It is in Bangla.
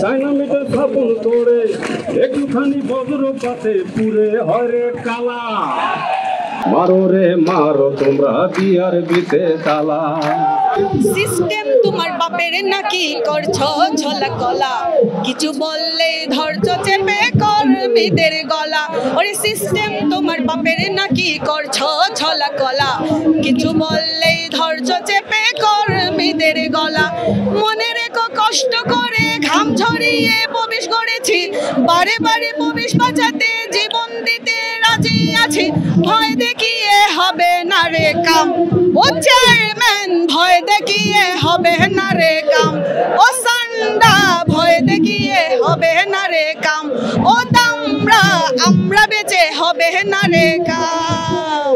চাইনা মিটে স্থাপন করে একটুখানি বজ্রপাতে পুরে হরে কালা। মারো রে মারো তোমরা বিয়ার বিতে তালা। সিস্টেম তোমার বাপের নাকি করছো ঝোলা কলা, কিছু বললে ধৈর্য চেপে কর্মীদের গলা। ওরে সিস্টেম তোমার বাপের নাকি করছো ঝোলা কলা, কিছু বললে ধৈর্য চেপে কর্মীদের গলা। মনে রেখো কষ্ট করে ঘাম ঝরিয়ে প্রবেশ করেছি, বারে বারে প্রবেশ বাঁচাতে জীবন দিতে রাজি আছি। ভয় দেখিয়ে হবে না রে কাম, ও চেয়ারম্যান ভয় দেখিয়ে হবে না রে কাম। ও সান্ডা ভয় দেখিয়ে হবে না রে কাম। ও দামরা আমরা বেঁচে হবে না রে কাম।